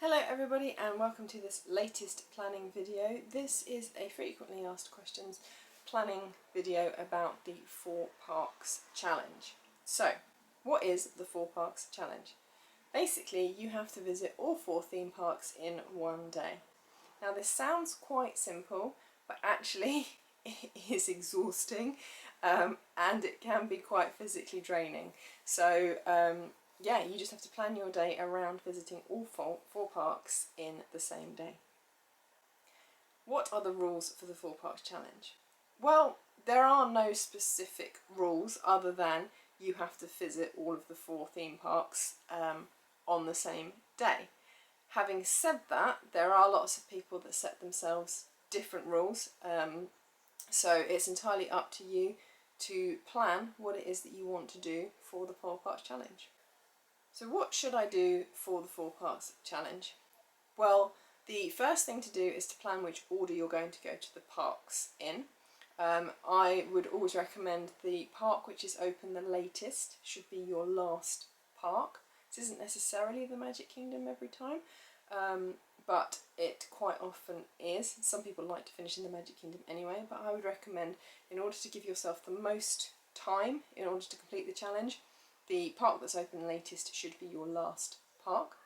Hello everybody and welcome to this latest planning video. This is a frequently asked questions planning video about the 4 Parks Challenge. So, what is the 4 Parks Challenge? Basically, you have to visit all 4 theme parks in one day. Now this sounds quite simple, but actually it is exhausting and it can be quite physically draining. So yeah, you just have to plan your day around visiting all 4 parks in the same day. What are the rules for the 4 Parks Challenge? Well, there are no specific rules other than you have to visit all of the 4 theme parks on the same day. Having said that, there are lots of people that set themselves different rules, so it's entirely up to you to plan what it is that you want to do for the 4 Parks Challenge. So what should I do for the 4 Parks Challenge? Well, the first thing to do is to plan which order you're going to go to the parks in. I would always recommend the park which is open the latest should be your last park. This isn't necessarily the Magic Kingdom every time, but it quite often is. Some people like to finish in the Magic Kingdom anyway, but I would recommend, in order to give yourself the most time in order to complete the challenge, the park that's open latest should be your last park.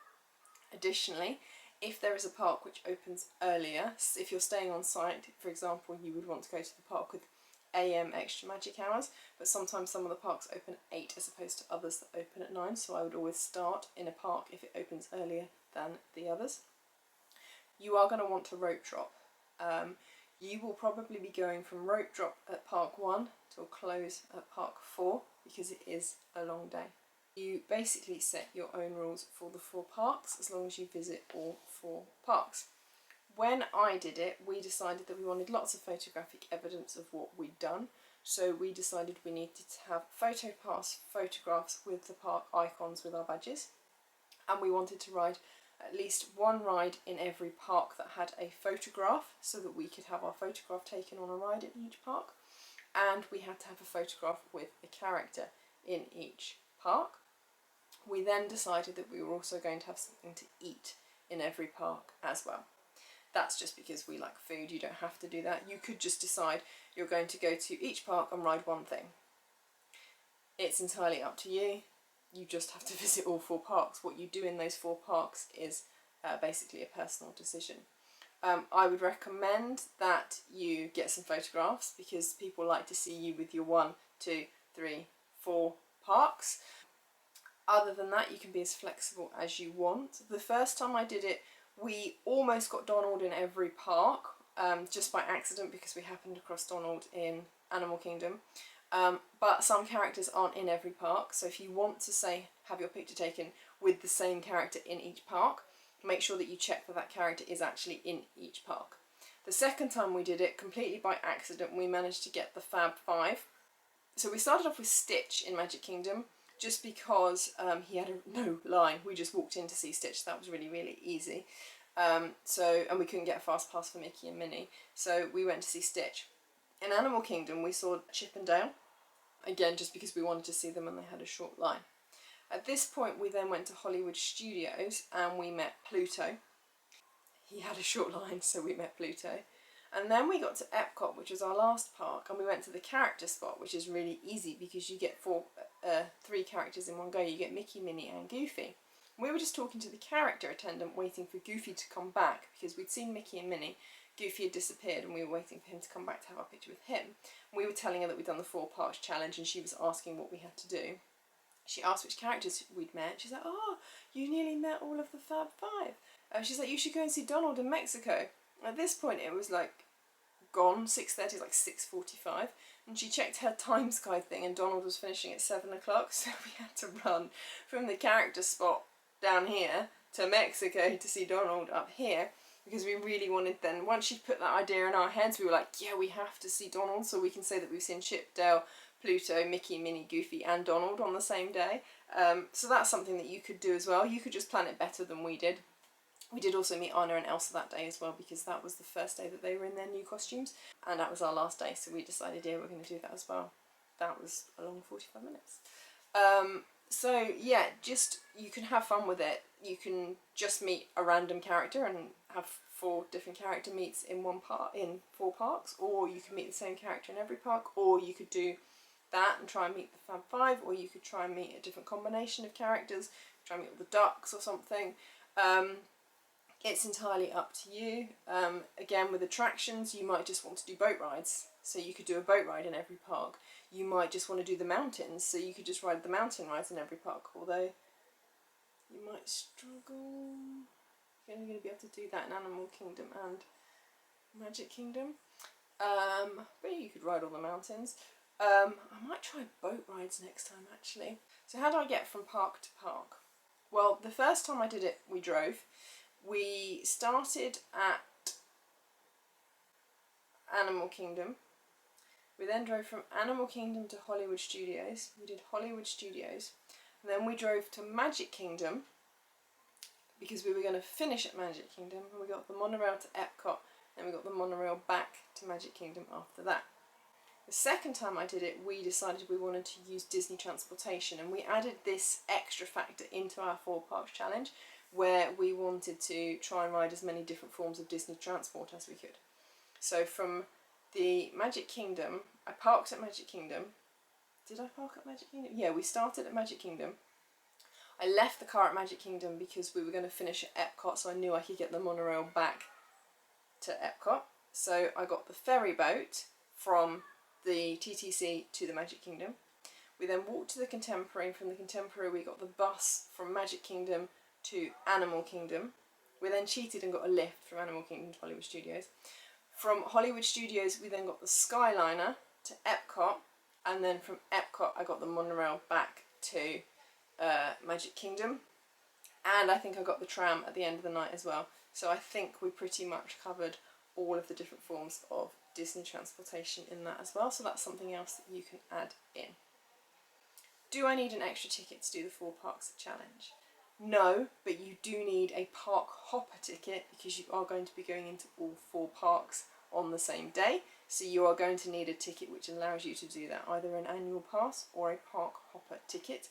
Additionally, if there is a park which opens earlier, if you're staying on site, for example, you would want to go to the park with AM extra magic hours, but sometimes some of the parks open at 8 as opposed to others that open at 9, so I would always start in a park if it opens earlier than the others. You are going to want to rope drop. You will probably be going from rope drop at Park 1 till close at Park 4 because it is a long day. You basically set your own rules for the 4 parks as long as you visit all 4 parks. When I did it, we decided that we wanted lots of photographic evidence of what we'd done, so we decided we needed to have PhotoPass photographs with the park icons with our badges, and we wanted to ride at least one ride in every park that had a photograph so that we could have our photograph taken on a ride in each park, and we had to have a photograph with a character in each park. We then decided that we were also going to have something to eat in every park as well. That's just because we like food. You don't have to do that. You could just decide you're going to go to each park and ride one thing. It's entirely up to you. You just have to visit all 4 parks. What you do in those 4 parks is basically a personal decision. I would recommend that you get some photographs because people like to see you with your 1, 2, 3, 4 parks. Other than that, you can be as flexible as you want. The first time I did it, we almost got Donald in every park, just by accident because we happened across Donald in Animal Kingdom. But some characters aren't in every park, so if you want to, say, have your picture taken with the same character in each park, make sure that you check that that character is actually in each park. The second time we did it, completely by accident, we managed to get the Fab 5. So we started off with Stitch in Magic Kingdom, just because he had no line. We just walked in to see Stitch. That was really, really easy. And we couldn't get a fast pass for Mickey and Minnie, so we went to see Stitch. In Animal Kingdom, we saw Chip and Dale, again just because we wanted to see them and they had a short line. At this point, we then went to Hollywood Studios and we met Pluto. He had a short line, so we met Pluto. And then we got to Epcot, which was our last park, and we went to the character spot, which is really easy because you get 3 characters in one go. You get Mickey, Minnie and Goofy. We were just talking to the character attendant waiting for Goofy to come back because we'd seen Mickey and Minnie. Goofy had disappeared and we were waiting for him to come back to have our picture with him. We were telling her that we'd done the 4 Parks Challenge and she was asking what we had to do. She asked which characters we'd met. She's like, oh, you nearly met all of the Fab 5. She's like, you should go and see Donald in Mexico. At this point it was like gone, 6:30, like 6:45, and she checked her time sky thing and Donald was finishing at 7 o'clock, so we had to run from the character spot down here to Mexico to see Donald up here because we really wanted, then once she put that idea in our heads, we were like, yeah, we have to see Donald so we can say that we've seen Chip, Dale, Pluto, Mickey, Minnie, Goofy and Donald on the same day. So that's something that you could do as well. You could just plan it better than we did. We did also meet Anna and Elsa that day as well because that was the first day that they were in their new costumes and that was our last day, so we decided, yeah, we're going to do that as well. That was a long 45 minutes. So yeah, just you can have fun with it. You can just meet a random character and have 4 different character meets in one park, in 4 parks, or you can meet the same character in every park, or you could do that and try and meet the Fab 5, or you could try and meet a different combination of characters, try and meet all the ducks or something. It's entirely up to you. Again, with attractions, you might just want to do boat rides, so you could do a boat ride in every park. You might just want to do the mountains, so you could just ride the mountain rides in every park, although you might struggle. You're only going to be able to do that in Animal Kingdom and Magic Kingdom. But you could ride all the mountains. I might try boat rides next time, actually. So how do I get from park to park? Well, the first time I did it, we drove. We started at Animal Kingdom. We then drove from Animal Kingdom to Hollywood Studios. We did Hollywood Studios. And then we drove to Magic Kingdom because we were going to finish at Magic Kingdom. And we got the monorail to Epcot, and we got the monorail back to Magic Kingdom after that. The second time I did it, we decided we wanted to use Disney transportation, and we added this extra factor into our 4 parks challenge, where we wanted to try and ride as many different forms of Disney transport as we could. So from the Magic Kingdom, I parked at Magic Kingdom. Did I park at Magic Kingdom? Yeah, we started at Magic Kingdom. I left the car at Magic Kingdom because we were going to finish at Epcot, so I knew I could get the monorail back to Epcot. So I got the ferry boat from the TTC to the Magic Kingdom. We then walked to the Contemporary, and from the Contemporary we got the bus from Magic Kingdom to Animal Kingdom. We then cheated and got a lift from Animal Kingdom to Hollywood Studios. From Hollywood Studios we then got the Skyliner to Epcot, and then from Epcot I got the monorail back to Magic Kingdom, and I think I got the tram at the end of the night as well. So I think we pretty much covered all of the different forms of Disney transportation in that as well, so that's something else that you can add in. Do I need an extra ticket to do the 4 parks challenge? No, but you do need a park hopper ticket because you are going to be going into all 4 parks on the same day, so you are going to need a ticket which allows you to do that, either an annual pass or a park hopper ticket.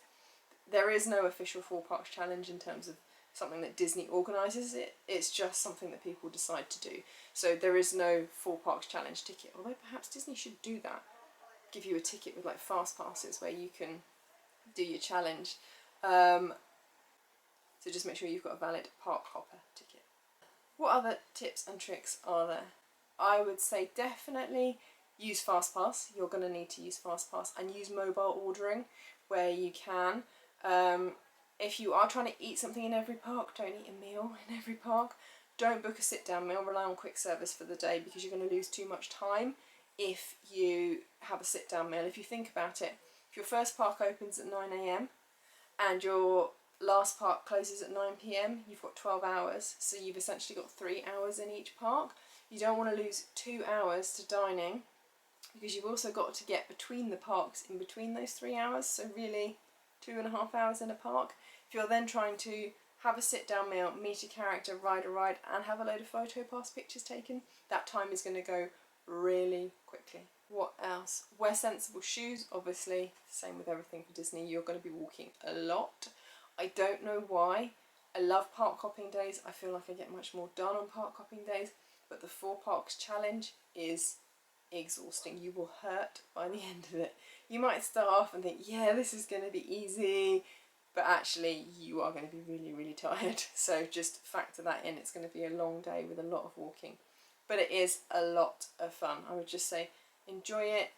There is no official 4 parks challenge in terms of something that Disney organises it's just something that people decide to do. So there is no 4 parks challenge ticket, although perhaps Disney should do that. Give you a ticket with like fast passes where you can do your challenge. So just make sure you've got a valid park hopper ticket. What other tips and tricks are there? I would say definitely use FastPass. You're going to need to use FastPass, and use mobile ordering where you can. If you are trying to eat something in every park, don't eat a meal in every park. Don't book a sit-down meal, rely on quick service for the day because you're going to lose too much time if you have a sit-down meal. If you think about it, if your first park opens at 9 AM and your last park closes at 9 PM, you've got 12 hours, so you've essentially got 3 hours in each park. You don't want to lose 2 hours to dining because you've also got to get between the parks in between those 3 hours, so really 2.5 hours in a park. If you're then trying to have a sit-down meal, meet a character, ride a ride, and have a load of photo pass pictures taken, that time is going to go really quickly. What else? Wear sensible shoes, obviously. Same with everything for Disney. You're going to be walking a lot. I don't know why. I love park hopping days. I feel like I get much more done on park hopping days, but the 4 parks challenge is exhausting. You will hurt by the end of it. You might start off and think, yeah, this is going to be easy, but actually you are going to be really, really tired. So just factor that in. It's going to be a long day with a lot of walking, but it is a lot of fun. I would just say enjoy it.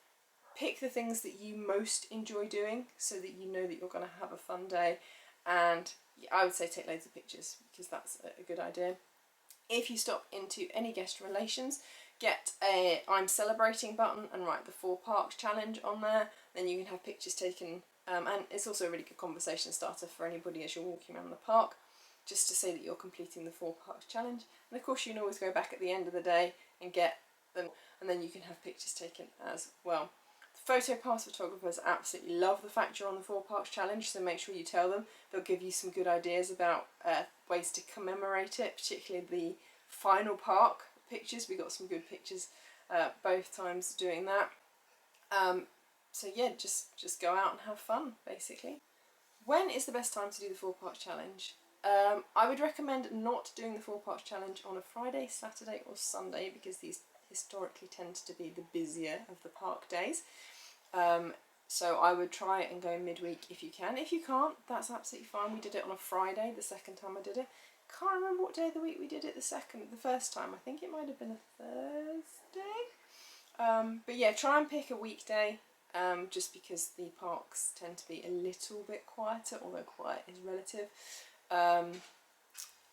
Pick the things that you most enjoy doing so that you know that you're going to have a fun day, and I would say take loads of pictures because that's a good idea. If you stop into any guest relations, get a I'm celebrating button and write the 4 parks challenge on there. Then you can have pictures taken, and it's also a really good conversation starter for anybody as you're walking around the park, just to say that you're completing the 4 parks challenge. And of course you can always go back at the end of the day and get them, and then you can have pictures taken as well. Photo pass photographers absolutely love the fact you're on the 4 parks challenge, so make sure you tell them. They'll give you some good ideas about ways to commemorate it, particularly the final park pictures. We got some good pictures both times doing that. So yeah, just go out and have fun, basically. When is the best time to do the 4-part challenge? I would recommend not doing the 4-part challenge on a Friday, Saturday or Sunday, because these historically tend to be the busier of the park days. So I would try it and go midweek if you can. If you can't, that's absolutely fine. We did it on a Friday the second time I did it. Can't remember what day of the week we did it the first time. I think it might have been a Thursday. But yeah, try and pick a weekday, just because the parks tend to be a little bit quieter, although quiet is relative.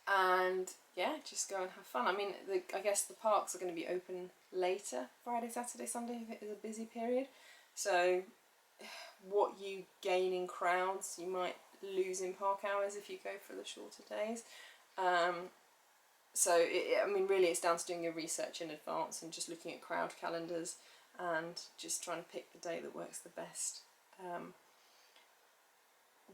And yeah, just go and have fun. I mean, I guess the parks are going to be open later, Friday, Saturday, Sunday, if it is a busy period. So what you gain in crowds, you might lose in park hours if you go for the shorter days. So I mean, really it's down to doing your research in advance and just looking at crowd calendars and just trying to pick the day that works the best.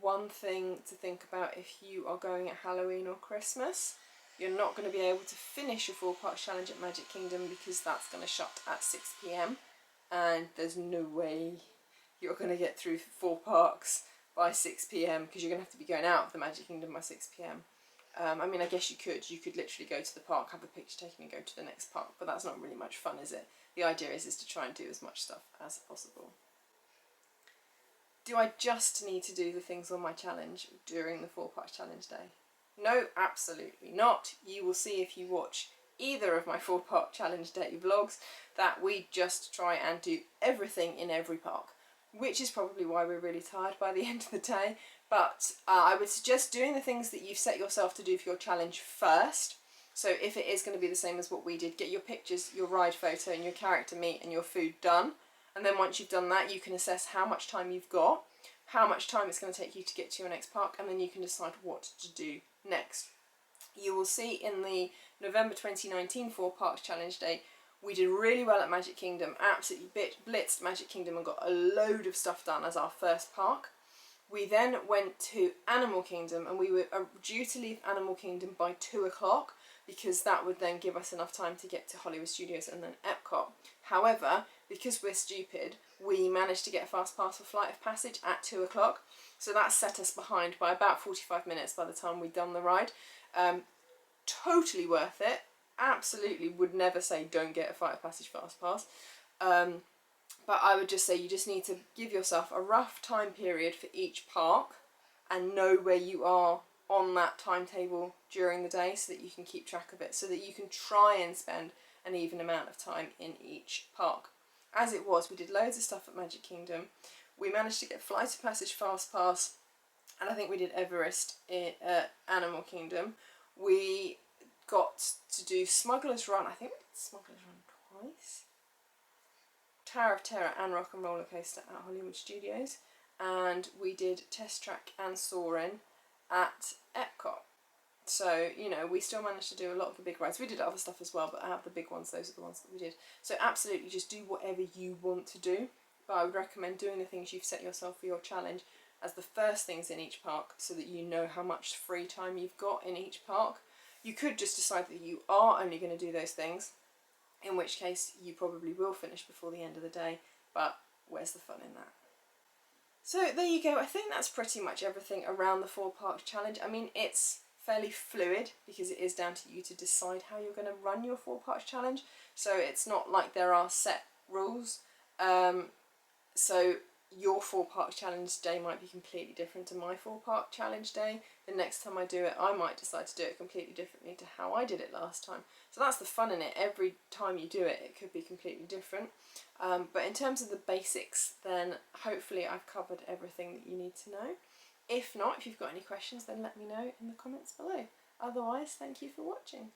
One thing to think about if you are going at Halloween or Christmas, you're not going to be able to finish your 4-part challenge at Magic Kingdom because that's going to shut at 6 p.m. and there's no way you're going to get through 4 parks by 6 p.m. because you're going to have to be going out of the Magic Kingdom by 6 p.m. I mean, I guess you could literally go to the park, have a picture taken and go to the next park, but that's not really much fun, is it? The idea is to try and do as much stuff as possible. Do I just need to do the things on my challenge during the 4-part challenge day? No, absolutely not. You will see if you watch either of my 4-part challenge day vlogs that we just try and do everything in every park, which is probably why we're really tired by the end of the day. But I would suggest doing the things that you've set yourself to do for your challenge first. So if it is going to be the same as what we did, get your pictures, your ride photo and your character meet and your food done. And then once you've done that, you can assess how much time you've got, how much time it's going to take you to get to your next park, and then you can decide what to do next. You will see in the November 2019 4-Parks Challenge Day, we did really well at Magic Kingdom, absolutely blitzed Magic Kingdom and got a load of stuff done as our first park. We then went to Animal Kingdom and we were due to leave Animal Kingdom by 2 o'clock because that would then give us enough time to get to Hollywood Studios and then Epcot. However, because we're stupid, we managed to get a fast pass for Flight of Passage at 2 o'clock, so that set us behind by about 45 minutes by the time we'd done the ride. Totally worth it. Absolutely would never say don't get a Flight of Passage fast pass. But I would just say you just need to give yourself a rough time period for each park and know where you are on that timetable during the day so that you can keep track of it, so that you can try and spend an even amount of time in each park. As it was, we did loads of stuff at Magic Kingdom. We managed to get Flight of Passage fast pass, and I think we did Everest at Animal Kingdom. We got to do Smuggler's Run. I think we did Smuggler's Run twice. Tower of Terror and Rock and Roller Coaster at Hollywood Studios, and we did Test Track and Soarin' at Epcot. So, you know, we still managed to do a lot of the big rides. We did other stuff as well, but out of the big ones, those are the ones that we did. So absolutely just do whatever you want to do, but I would recommend doing the things you've set yourself for your challenge as the first things in each park so that you know how much free time you've got in each park. You could just decide that you are only going to do those things, in which case you probably will finish before the end of the day, but where's the fun in that? So there you go. I think that's pretty much everything around the 4-park challenge. I mean, it's fairly fluid because it is down to you to decide how you're going to run your 4-park challenge. So it's not like there are set rules. So your 4-park challenge day might be completely different to my 4-park challenge day. The next time I do it, I might decide to do it completely differently to how I did it last time. So that's the fun in it. Every time you do it, it could be completely different. But in terms of the basics, then hopefully I've covered everything that you need to know. If not, if you've got any questions, then let me know in the comments below. Otherwise, thank you for watching.